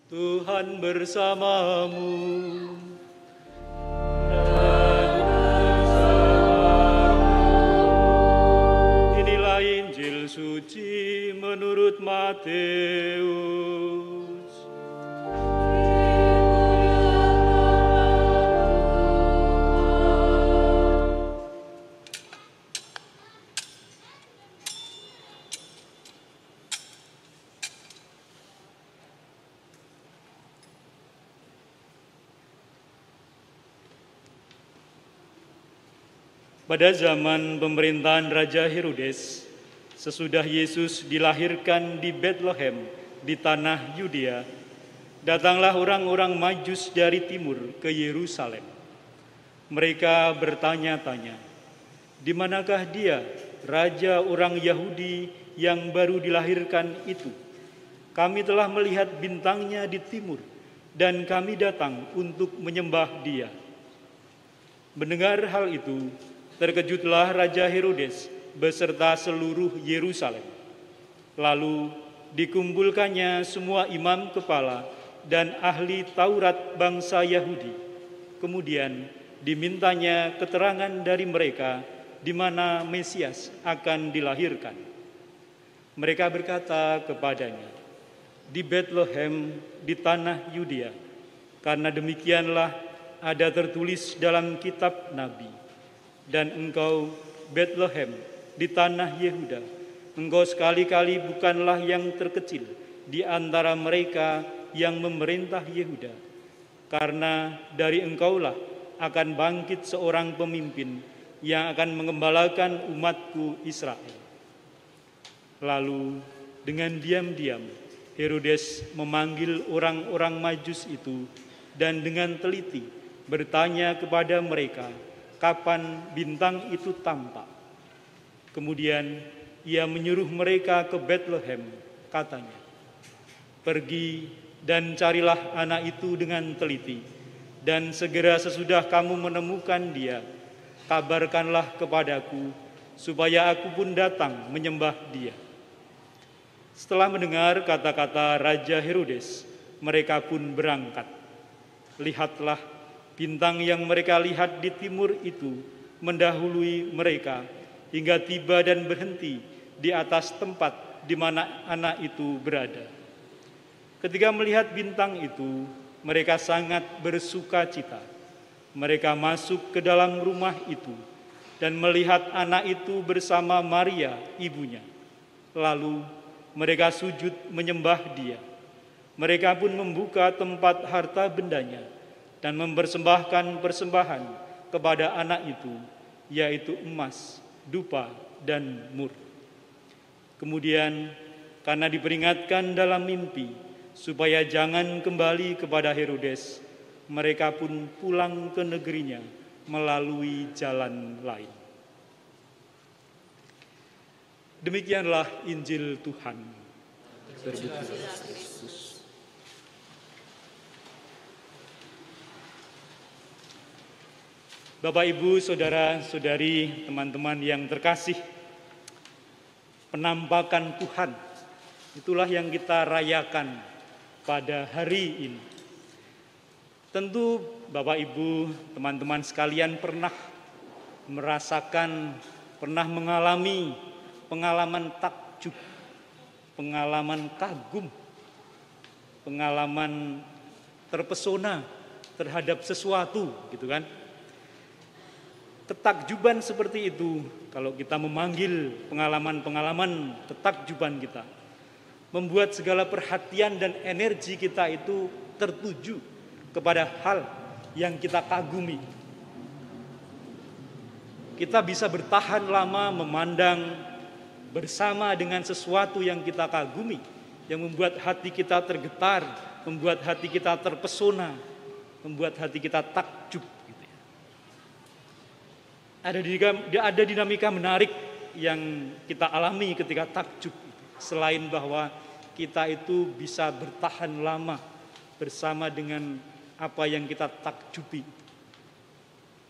Tuhan bersamamu. Inilah Injil suci menurut Matius. Pada zaman pemerintahan Raja Herodes, sesudah Yesus dilahirkan di Bethlehem di tanah Yudea, datanglah orang-orang Majus dari timur ke Yerusalem. Mereka bertanya-tanya, "Di manakah dia, raja orang Yahudi yang baru dilahirkan itu? Kami telah melihat bintangnya di timur, dan kami datang untuk menyembah dia." Mendengar hal itu, terkejutlah Raja Herodes beserta seluruh Yerusalem. Lalu dikumpulkannya semua imam kepala dan ahli Taurat bangsa Yahudi. Kemudian dimintanya keterangan dari mereka di mana Mesias akan dilahirkan. Mereka berkata kepadanya, "Di Bethlehem di tanah Yudea, karena demikianlah ada tertulis dalam kitab Nabi. Dan engkau, Bethlehem, di tanah Yehuda, engkau sekali-kali bukanlah yang terkecil di antara mereka yang memerintah Yehuda, karena dari engkaulah akan bangkit seorang pemimpin yang akan mengembalakan umatku Israel." Lalu dengan diam-diam Herodes memanggil orang-orang Majus itu dan dengan teliti bertanya kepada mereka kapan bintang itu tampak. Kemudian ia menyuruh mereka ke Bethlehem, katanya, "Pergi dan carilah anak itu dengan teliti, dan segera sesudah kamu menemukan dia, kabarkanlah kepadaku, supaya aku pun datang menyembah dia." Setelah mendengar kata-kata Raja Herodes, mereka pun berangkat. Lihatlah, bintang yang mereka lihat di timur itu mendahului mereka hingga tiba dan berhenti di atas tempat di mana anak itu berada. Ketika melihat bintang itu, mereka sangat bersuka cita. Mereka masuk ke dalam rumah itu dan melihat anak itu bersama Maria, ibunya. Lalu mereka sujud menyembah dia. Mereka pun membuka tempat harta bendanya dan mempersembahkan persembahan kepada anak itu, yaitu emas, dupa, dan mur. Kemudian, karena diperingatkan dalam mimpi supaya jangan kembali kepada Herodes, mereka pun pulang ke negerinya melalui jalan lain. Demikianlah Injil Tuhan. Terpujilah Kristus. Bapak, Ibu, Saudara-saudari, teman-teman yang terkasih, penampakan Tuhan, itulah yang kita rayakan pada hari ini. Tentu Bapak, Ibu, teman-teman sekalian pernah merasakan, pernah mengalami pengalaman takjub, pengalaman kagum, pengalaman terpesona terhadap sesuatu, gitu kan? Ketakjuban seperti itu, kalau kita memanggil pengalaman-pengalaman ketakjuban kita, membuat segala perhatian dan energi kita itu tertuju kepada hal yang kita kagumi. Kita bisa bertahan lama memandang bersama dengan sesuatu yang kita kagumi, yang membuat hati kita tergetar, membuat hati kita terpesona, membuat hati kita takjub. Ada dinamika menarik yang kita alami ketika takjub. Selain bahwa kita itu bisa bertahan lama bersama dengan apa yang kita takjubi.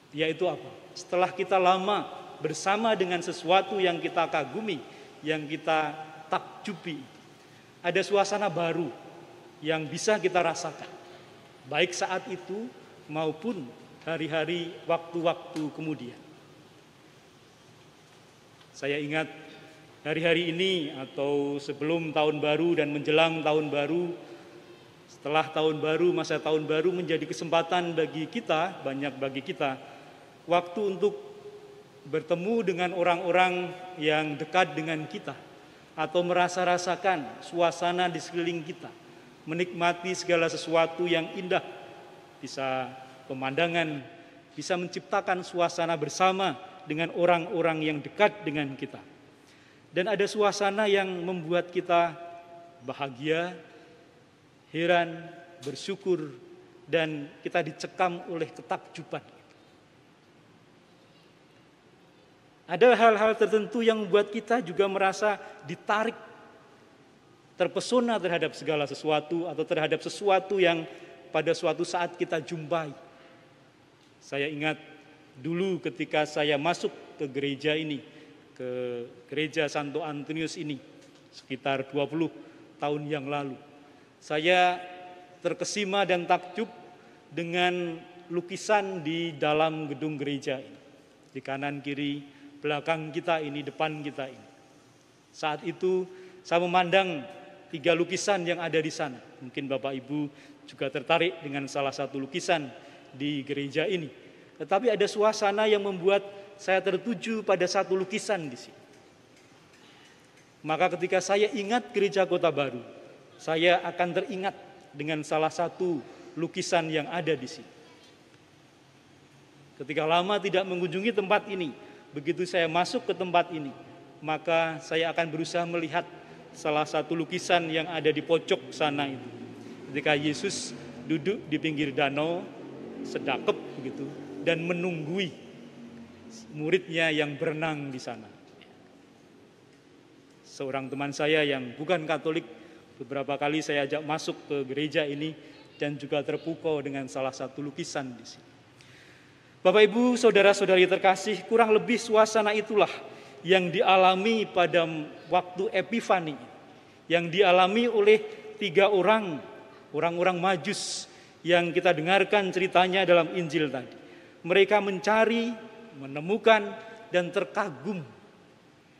Yaitu apa? Setelah kita lama bersama dengan sesuatu yang kita kagumi, yang kita takjubi, ada suasana baru, yang bisa kita rasakan, baik saat itu maupun hari-hari waktu-waktu kemudian. Saya ingat hari-hari ini atau sebelum tahun baru dan menjelang tahun baru, setelah tahun baru, masa tahun baru menjadi kesempatan bagi kita, banyak bagi kita, waktu untuk bertemu dengan orang-orang yang dekat dengan kita, atau rasakan suasana di sekeliling kita, menikmati segala sesuatu yang indah, bisa pemandangan, bisa menciptakan suasana bersama dengan orang-orang yang dekat dengan kita. Dan ada suasana yang membuat kita bahagia, heran, bersyukur, dan kita dicekam oleh ketakjuban. Ada hal-hal tertentu yang membuat kita juga merasa ditarik, terpesona terhadap segala sesuatu atau terhadap sesuatu yang pada suatu saat kita jumpai. Saya ingat dulu ketika saya masuk ke gereja ini, ke gereja Santo Antonius ini, sekitar 20 tahun yang lalu. Saya terkesima dan takjub dengan lukisan di dalam gedung gereja ini. Di kanan kiri, belakang kita ini, depan kita ini. Saat itu saya memandang 3 lukisan yang ada di sana. Mungkin Bapak Ibu juga tertarik dengan salah satu lukisan di gereja ini. Tetapi ada suasana yang membuat saya tertuju pada satu lukisan di sini. Maka ketika saya ingat gereja Kota Baru, saya akan teringat dengan salah satu lukisan yang ada di sini. Ketika lama tidak mengunjungi tempat ini, begitu saya masuk ke tempat ini, maka saya akan berusaha melihat salah satu lukisan yang ada di pojok sana itu. Ketika Yesus duduk di pinggir danau, sedakep begitu, dan menunggui muridnya yang berenang di sana. Seorang teman saya yang bukan Katolik, beberapa kali saya ajak masuk ke gereja ini dan juga terpukau dengan salah satu lukisan di sini. Bapak Ibu, saudara-saudari terkasih, kurang lebih suasana itulah yang dialami pada waktu Epifani, yang dialami oleh 3 orang Majus yang kita dengarkan ceritanya dalam Injil tadi. Mereka mencari, menemukan, dan terkagum,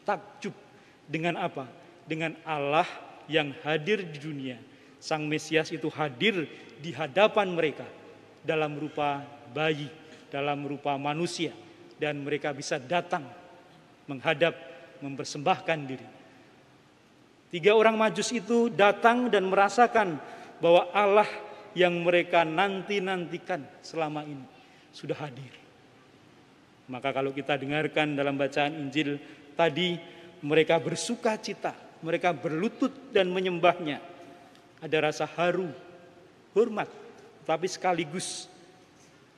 takjub dengan apa? Dengan Allah yang hadir di dunia. Sang Mesias itu hadir di hadapan mereka dalam rupa bayi, dalam rupa manusia, dan mereka bisa datang menghadap, mempersembahkan diri. 3 orang Majus itu datang dan merasakan bahwa Allah yang mereka nanti-nantikan selama ini sudah hadir. Maka kalau kita dengarkan dalam bacaan Injil tadi, mereka bersuka cita, mereka berlutut dan menyembahnya. Ada rasa haru, hormat, tapi sekaligus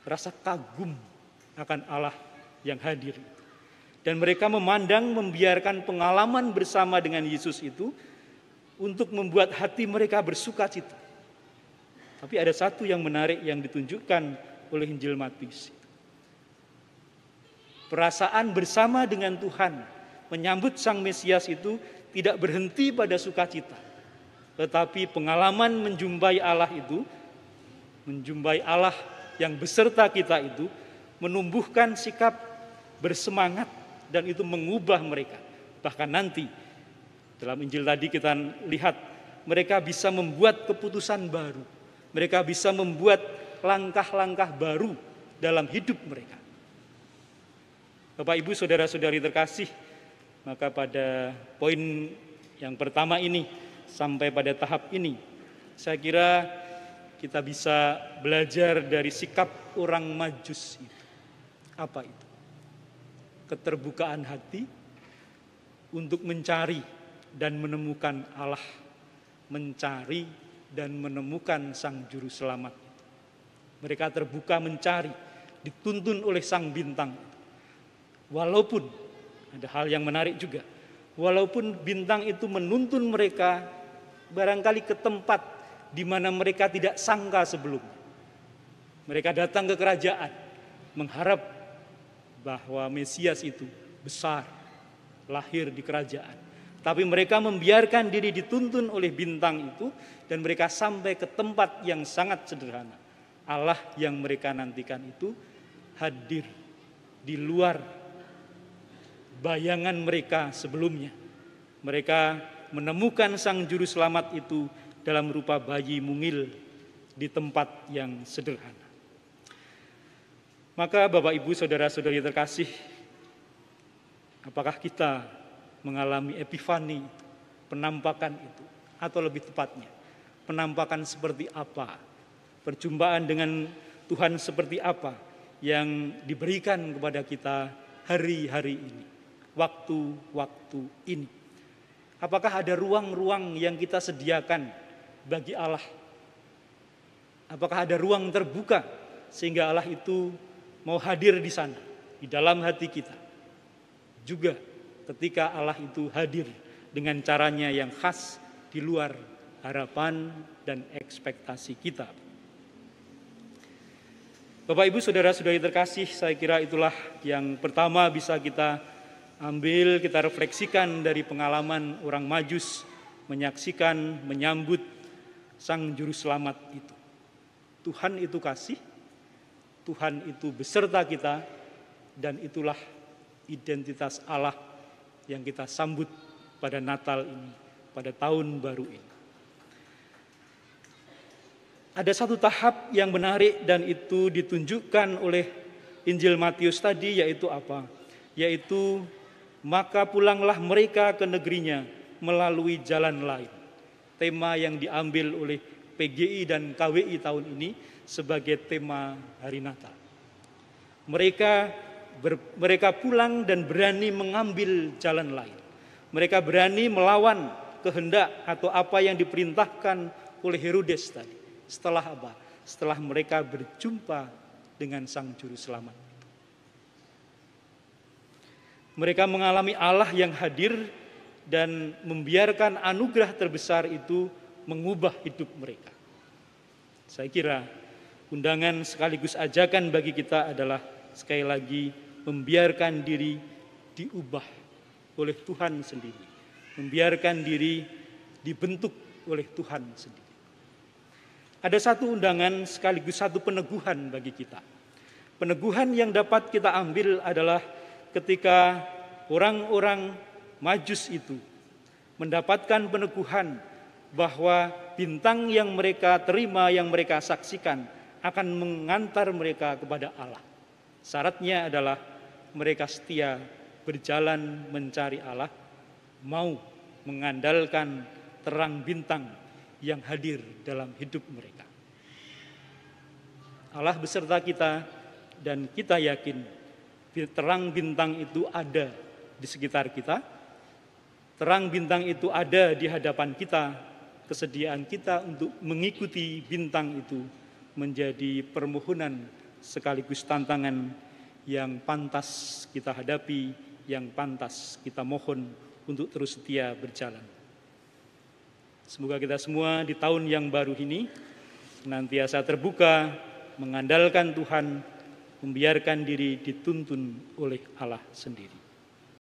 rasa kagum akan Allah yang hadir. Dan mereka membiarkan pengalaman bersama dengan Yesus itu untuk membuat hati mereka bersuka cita. Tapi ada satu yang menarik yang ditunjukkan oleh Injil Matius. Perasaan bersama dengan Tuhan menyambut Sang Mesias itu tidak berhenti pada sukacita. Tetapi pengalaman menjumpai Allah itu, menjumpai Allah yang beserta kita itu, menumbuhkan sikap bersemangat dan itu mengubah mereka. Bahkan nanti dalam Injil tadi kita lihat mereka bisa membuat keputusan baru. Mereka bisa membuat langkah-langkah baru dalam hidup mereka. Bapak Ibu saudara-saudari terkasih, maka pada poin yang pertama ini sampai pada tahap ini, saya kira kita bisa belajar dari sikap orang Majus itu. Apa itu? Keterbukaan hati untuk mencari dan menemukan Allah, mencari dan menemukan Sang Juru Selamat. Mereka terbuka mencari, dituntun oleh Sang Bintang. Walaupun ada hal yang menarik juga, walaupun bintang itu menuntun mereka barangkali ke tempat di mana mereka tidak sangka sebelumnya. Mereka datang ke kerajaan mengharap bahwa Mesias itu besar, lahir di kerajaan. Tapi mereka membiarkan diri dituntun oleh bintang itu, dan mereka sampai ke tempat yang sangat sederhana. Allah yang mereka nantikan itu hadir di luar bayangan mereka sebelumnya. Mereka menemukan Sang Juru Selamat itu dalam rupa bayi mungil di tempat yang sederhana. Maka Bapak Ibu Saudara-saudari terkasih, apakah kita mengalami epifani, penampakan itu, atau lebih tepatnya, penampakan seperti apa, perjumpaan dengan Tuhan seperti apa yang diberikan kepada kita hari-hari ini, waktu-waktu ini? Apakah ada ruang-ruang yang kita sediakan bagi Allah? Apakah ada ruang terbuka sehingga Allah itu mau hadir di sana, di dalam hati kita? Juga ketika Allah itu hadir dengan caranya yang khas di luar harapan dan ekspektasi kita. Bapak Ibu Saudara-saudari terkasih, saya kira itulah yang pertama bisa kita ambil, kita refleksikan dari pengalaman orang Majus menyaksikan, menyambut Sang Juru Selamat itu. Tuhan itu kasih, Tuhan itu beserta kita, dan itulah identitas Allah yang kita sambut pada Natal ini, pada tahun baru ini. Ada satu tahap yang menarik dan itu ditunjukkan oleh Injil Matius tadi, yaitu apa? Yaitu maka pulanglah mereka ke negerinya melalui jalan lain. Tema yang diambil oleh PGI dan KWI tahun ini sebagai tema Hari Natal. Mereka pulang dan berani mengambil jalan lain. Mereka berani melawan kehendak atau apa yang diperintahkan oleh Herodes tadi. Setelah apa? Setelah mereka berjumpa dengan Sang Juru Selamat. Mereka mengalami Allah yang hadir dan membiarkan anugerah terbesar itu mengubah hidup mereka. Saya kira undangan sekaligus ajakan bagi kita adalah sekali lagi membiarkan diri diubah oleh Tuhan sendiri. Membiarkan diri dibentuk oleh Tuhan sendiri. Ada satu undangan sekaligus satu peneguhan bagi kita. Peneguhan yang dapat kita ambil adalah ketika orang-orang Majus itu mendapatkan peneguhan bahwa bintang yang mereka terima, yang mereka saksikan akan mengantar mereka kepada Allah. Syaratnya adalah mereka setia berjalan mencari Allah, mau mengandalkan terang bintang yang hadir dalam hidup mereka. Allah beserta kita dan kita yakin terang bintang itu ada di sekitar kita. Terang bintang itu ada di hadapan kita. Kesediaan kita untuk mengikuti bintang itu menjadi permohonan sekaligus tantangan yang pantas kita hadapi, yang pantas kita mohon untuk terus setia berjalan. Semoga kita semua di tahun yang baru ini senantiasa terbuka, mengandalkan Tuhan, membiarkan diri dituntun oleh Allah sendiri.